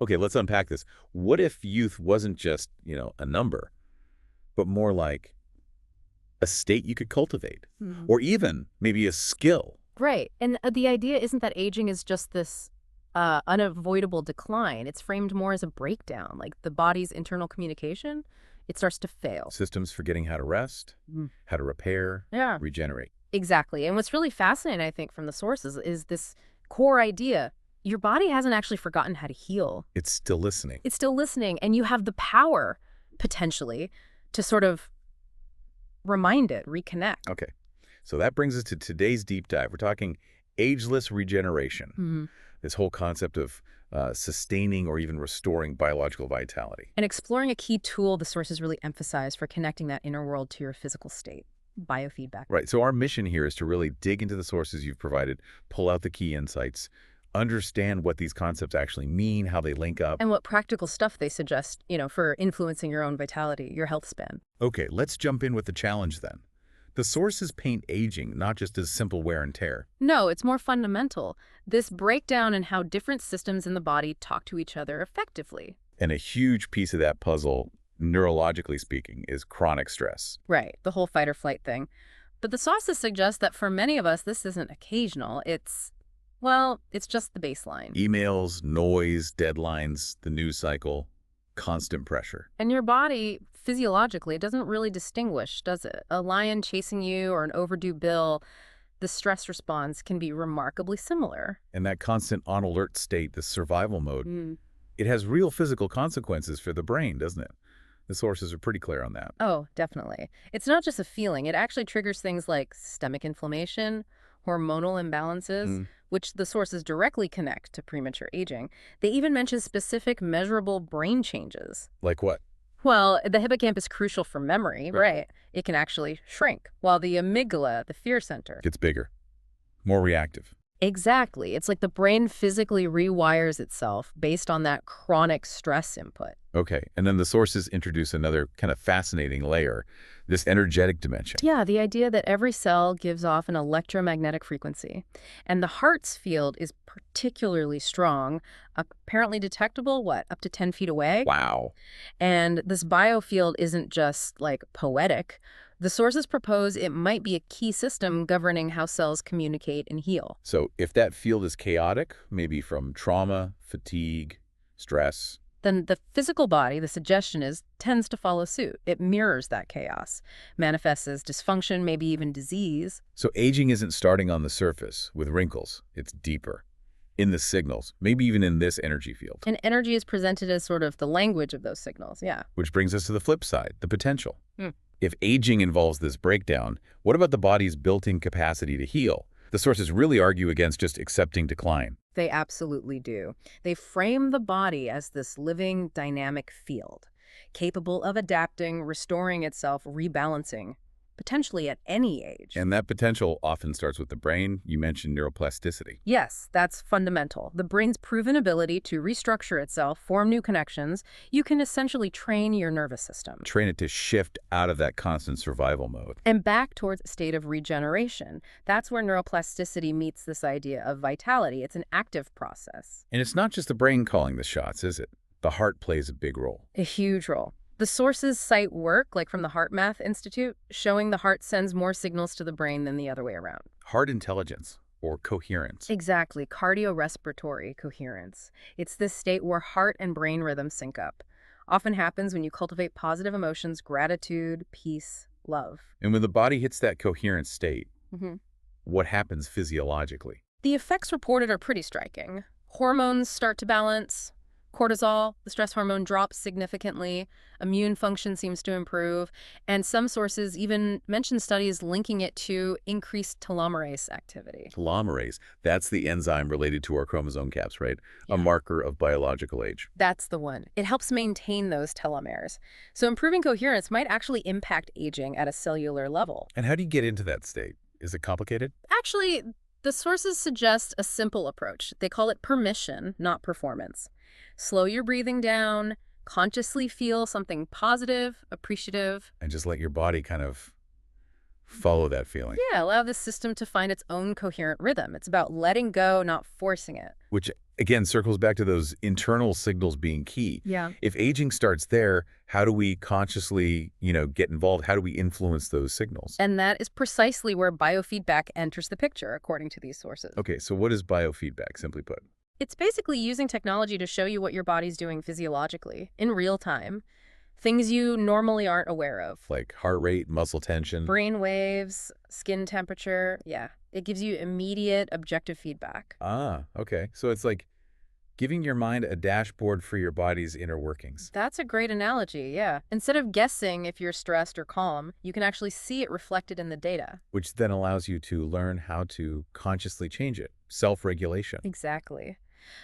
Okay, let's unpack this. What if youth wasn't just, a number, but more like a state you could cultivate, Mhm. or even maybe a skill? Right. And the idea isn't that aging is just this unavoidable decline. It's framed more as a breakdown, like the body's internal communication, it starts to fail. Systems for getting how to rest, Mm. how to repair, Yeah. regenerate. Exactly. And what's really fascinating, I think, from the sources is this core idea. Your body hasn't actually forgotten how to heal. It's still listening. It's still listening, and you have the power, potentially, to sort of remind it, reconnect. Okay, so that brings us to today's deep dive. We're talking ageless regeneration, Mhm. this whole concept of sustaining or even restoring biological vitality. And exploring a key tool the sources really emphasize for connecting that inner world to your physical state, biofeedback. Right, so our mission here is to really dig into the sources you've provided, pull out the key insights, understand what these concepts actually mean, how they link up. And what practical stuff they suggest, for influencing your own vitality, your health span. Okay, let's jump in with the challenge then. The sources paint aging not just as simple wear and tear. No, it's more fundamental. This breakdown in how different systems in the body talk to each other effectively. And a huge piece of that puzzle, neurologically speaking, is chronic stress. Right, the whole fight or flight thing. But the sources suggest that for many of us, this isn't occasional. It's just the baseline. Emails, noise, deadlines, the news cycle, constant pressure. And your body, physiologically, it doesn't really distinguish, does it? A lion chasing you or an overdue bill, the stress response can be remarkably similar. And that constant on alert state, the survival mode, Mm. it has real physical consequences for the brain, doesn't it? The sources are pretty clear on that. Oh, definitely. It's not just a feeling. It actually triggers things like systemic inflammation, hormonal imbalances, Mm, which the sources directly connect to premature aging. They even mention specific measurable brain changes. like what? Well, the hippocampus is crucial for memory, right? It can actually shrink, while the amygdala, the fear center. Gets bigger, more reactive. Exactly. It's like the brain physically rewires itself based on that chronic stress input. Okay, and then the sources introduce another kind of fascinating layer, this energetic dimension. Yeah, the idea that every cell gives off an electromagnetic frequency. And the heart's field is particularly strong, apparently detectable, up to 10 feet away? Wow. And this biofield isn't just like poetic. The sources propose it might be a key system governing how cells communicate and heal. So if that field is chaotic, maybe from trauma, fatigue, stress, Then the physical body, the suggestion is, tends to follow suit. It mirrors that chaos, manifests as dysfunction, maybe even disease. so aging isn't starting on the surface with wrinkles. It's deeper, in the signals, maybe even in this energy field. And energy is presented as sort of the language of those signals, yeah. Which brings us to the flip side, the potential. Hmm. If aging involves this breakdown, what about the body's built-in capacity to heal? The sources really argue against just accepting decline. They absolutely do. They frame the body as this living, dynamic field, capable of adapting, restoring itself, rebalancing, potentially at any age. And that potential often starts with the brain. You mentioned neuroplasticity. Yes, that's fundamental. The brain's proven ability to restructure itself, form new connections. You can essentially train your nervous system. Train it to shift out of that constant survival mode. And back towards a state of regeneration. That's where neuroplasticity meets this idea of vitality. It's an active process. And it's not just the brain calling the shots, is it? The heart plays a big role. A huge role. The sources cite work, like from the Heart Math Institute, showing the heart sends more signals to the brain than the other way around. Heart intelligence, or coherence. Exactly, cardiorespiratory coherence. It's this state where heart and brain rhythms sync up. Often happens when you cultivate positive emotions, gratitude, peace, love. And when the body hits that coherent state, hmm what happens physiologically? The effects reported are pretty striking. Hormones start to balance. Cortisol, the stress hormone, drops significantly. Immune function seems to improve. And some sources even mention studies linking it to increased telomerase activity. Telomerase, that's the enzyme related to our chromosome caps, right? Yeah. A marker of biological age. That's the one. It helps maintain those telomeres. So improving coherence might actually impact aging at a cellular level. And how do you get into that state? Is it complicated? Actually, the sources suggest a simple approach. They call it permission, not performance. Slow your breathing down, consciously feel something positive, appreciative. And just let your body kind of Follow that feeling. Yeah, allow the system to find its own coherent rhythm. It's about letting go, not forcing it. Which, again, circles back to those internal signals being key. Yeah. If aging starts there, how do we consciously, get involved? How do we influence those signals? And that is precisely where biofeedback enters the picture, according to these sources. Okay, so what is biofeedback, simply put? It's basically using technology to show you what your body's doing physiologically, in real time. Things you normally aren't aware of. Like heart rate, muscle tension? Brain waves, skin temperature. Yeah, it gives you immediate, objective feedback. Ah, okay. So it's like giving your mind a dashboard for your body's inner workings. That's a great analogy, yeah. Instead of guessing if you're stressed or calm, you can actually see it reflected in the data. Which then allows you to learn how to consciously change it. Self-regulation. Exactly.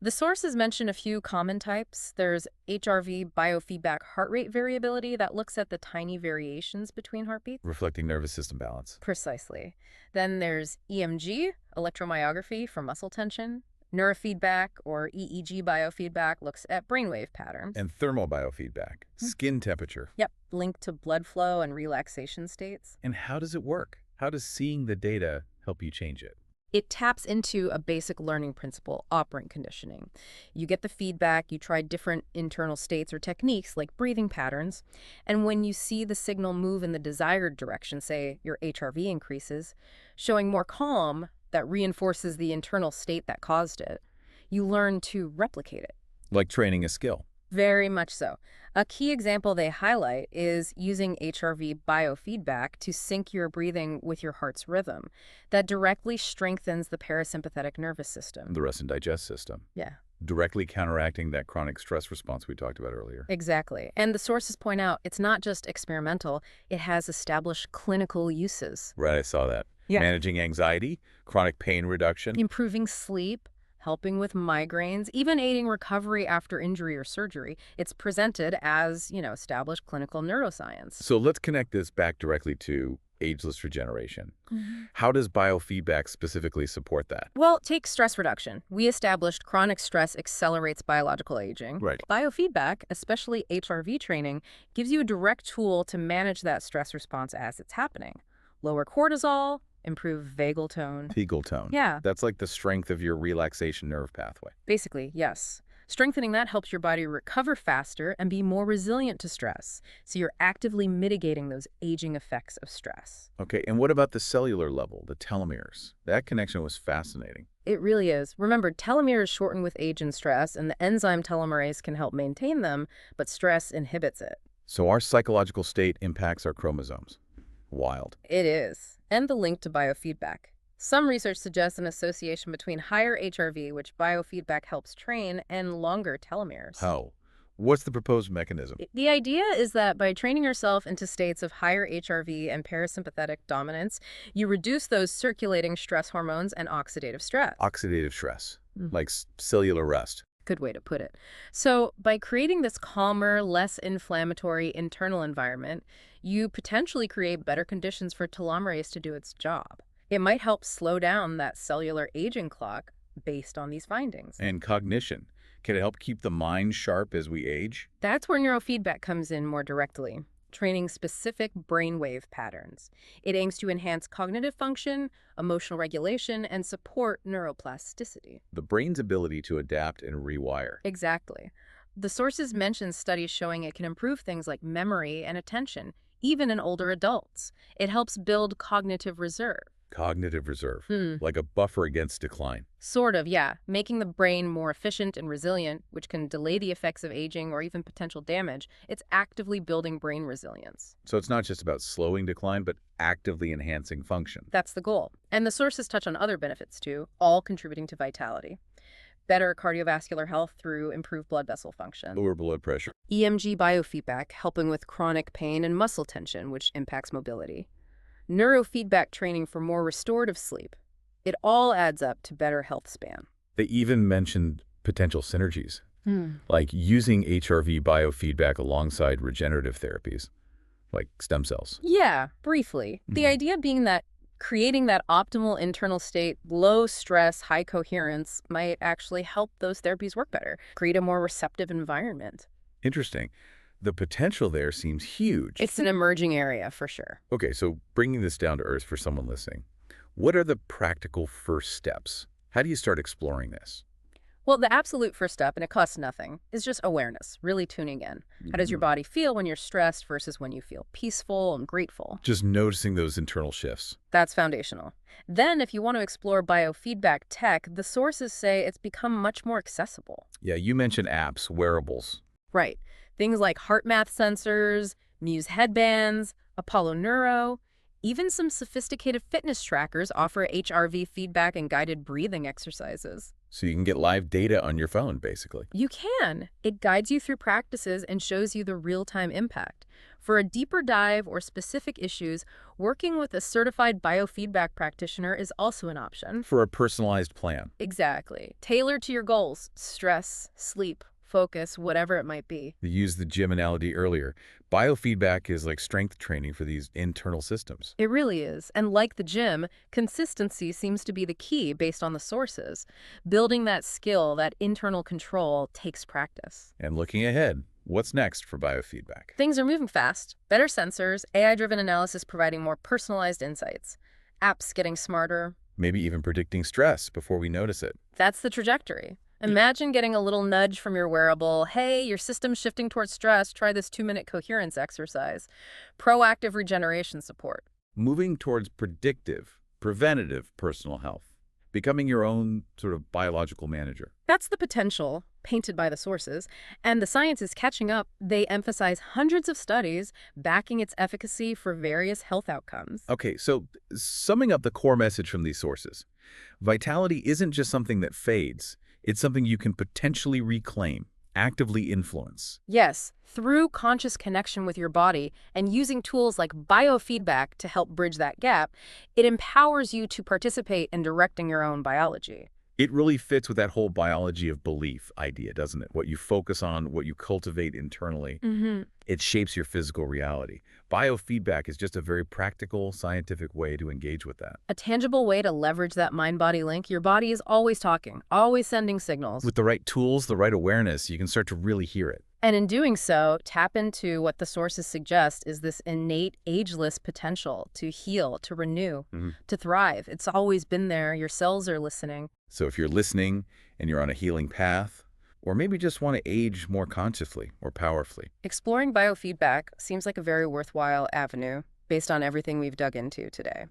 The sources mention a few common types. There's HRV biofeedback heart rate variability that looks at the tiny variations between heartbeats. Reflecting nervous system balance. Precisely. Then there's EMG, electromyography for muscle tension. Neurofeedback, or EEG biofeedback, looks at brainwave patterns. And thermal biofeedback. Skin temperature. Yep, linked to blood flow and relaxation states. And how does it work? How does seeing the data help you change it? It taps into a basic learning principle, operant conditioning. You get the feedback, you try different internal states or techniques like breathing patterns, and when you see the signal move in the desired direction, say your HRV increases, showing more calm that reinforces the internal state that caused it, you learn to replicate it. Like training a skill. Very much so. A key example they highlight is using HRV biofeedback to sync your breathing with your heart's rhythm. That directly strengthens the parasympathetic nervous system. The rest and digest system. Yeah. Directly counteracting that chronic stress response we talked about earlier. Exactly. And the sources point out it's not just experimental, it has established clinical uses. Right, I saw that. Yeah. Managing anxiety, chronic pain reduction. Improving sleep, helping with migraines, even aiding recovery after injury or surgery. It's presented as, established clinical neuroscience. So let's connect this back directly to ageless regeneration. How does biofeedback specifically support that? Well, take stress reduction. We established chronic stress accelerates biological aging. Right. Biofeedback, especially HRV training, gives you a direct tool to manage that stress response as it's happening. Lower cortisol, improve vagal tone. Vagal tone. Yeah. That's like the strength of your relaxation nerve pathway. Basically, yes. Strengthening that helps your body recover faster and be more resilient to stress. So you're actively mitigating those aging effects of stress. Okay, and what about the cellular level, the telomeres? That connection was fascinating. It really is. Remember, telomeres shorten with age and stress, and the enzyme telomerase can help maintain them, but stress inhibits it. So our psychological state impacts our chromosomes. Wild. It is. And the link to biofeedback. Some research suggests an association between higher HRV, which biofeedback helps train, and longer telomeres. How? What's the proposed mechanism? The idea is that by training yourself into states of higher HRV and parasympathetic dominance, you reduce those circulating stress hormones and oxidative stress. Oxidative stress, like cellular rest. Good way to put it. So by creating this calmer, less inflammatory internal environment, you potentially create better conditions for telomerase to do its job. It might help slow down that cellular aging clock based on these findings. And cognition. Can it help keep the mind sharp as we age? That's where neurofeedback comes in more directly, training specific brainwave patterns. It aims to enhance cognitive function, emotional regulation, and support neuroplasticity. The brain's ability to adapt and rewire. Exactly. The sources mention studies showing it can improve things like memory and attention, even in older adults. It helps build cognitive reserve. Cognitive reserve, like a buffer against decline. Sort of, yeah. Making the brain more efficient and resilient, which can delay the effects of aging or even potential damage. It's actively building brain resilience. So it's not just about slowing decline, but actively enhancing function. That's the goal. And the sources touch on other benefits too, all contributing to vitality. Better cardiovascular health through improved blood vessel function. Lower blood pressure. EMG biofeedback, helping with chronic pain and muscle tension, which impacts mobility. Neurofeedback training for more restorative sleep. It all adds up to better health span. They even mentioned potential synergies, like using HRV biofeedback alongside regenerative therapies, like stem cells. Yeah, briefly. The idea being that creating that optimal internal state, low stress, high coherence, might actually help those therapies work better, create a more receptive environment. Interesting. The potential there seems huge. It's an emerging area for sure. Okay, so bringing this down to earth for someone listening, what are the practical first steps? How do you start exploring this? Well, the absolute first step, and it costs nothing, is just awareness, really tuning in. How does your body feel when you're stressed versus when you feel peaceful and grateful? Just noticing those internal shifts. That's foundational. Then, if you want to explore biofeedback tech, the sources say it's become much more accessible. Yeah, you mentioned apps, wearables. Right. Things like heart math sensors, Muse headbands, Apollo Neuro, even some sophisticated fitness trackers offer HRV feedback and guided breathing exercises. So you can get live data on your phone, basically. You can. It guides you through practices and shows you the real-time impact. For a deeper dive or specific issues, working with a certified biofeedback practitioner is also an option. For a personalized plan. Exactly. Tailored to your goals, stress, sleep, focus, whatever it might be. You used the gym analogy earlier. Biofeedback is like strength training for these internal systems. It really is. And like the gym, consistency seems to be the key based on the sources. Building that skill, that internal control, takes practice. And looking ahead, what's next for biofeedback? Things are moving fast. Better sensors, AI-driven analysis providing more personalized insights, apps getting smarter. Maybe even predicting stress before we notice it. That's the trajectory. Imagine getting a little nudge from your wearable. Hey, your system's shifting towards stress. Try this 2-minute coherence exercise. Proactive regeneration support. Moving towards predictive, preventative personal health. Becoming your own sort of biological manager. That's the potential, painted by the sources. And the science is catching up. They emphasize hundreds of studies backing its efficacy for various health outcomes. Okay, so summing up the core message from these sources, vitality isn't just something that fades. It's something you can potentially reclaim, actively influence. Yes, through conscious connection with your body and using tools like biofeedback to help bridge that gap, it empowers you to participate in directing your own biology. It really fits with that whole biology of belief idea, doesn't it? What you focus on, what you cultivate internally, it shapes your physical reality. Biofeedback is just a very practical, scientific way to engage with that. A tangible way to leverage that mind-body link. Your body is always talking, always sending signals. With the right tools, the right awareness, you can start to really hear it. And in doing so, tap into what the sources suggest is this innate, ageless potential to heal, to renew, to thrive. It's always been there. Your cells are listening. So if you're listening and you're on a healing path, or maybe just want to age more consciously or powerfully, Exploring biofeedback seems like a very worthwhile avenue based on everything we've dug into today.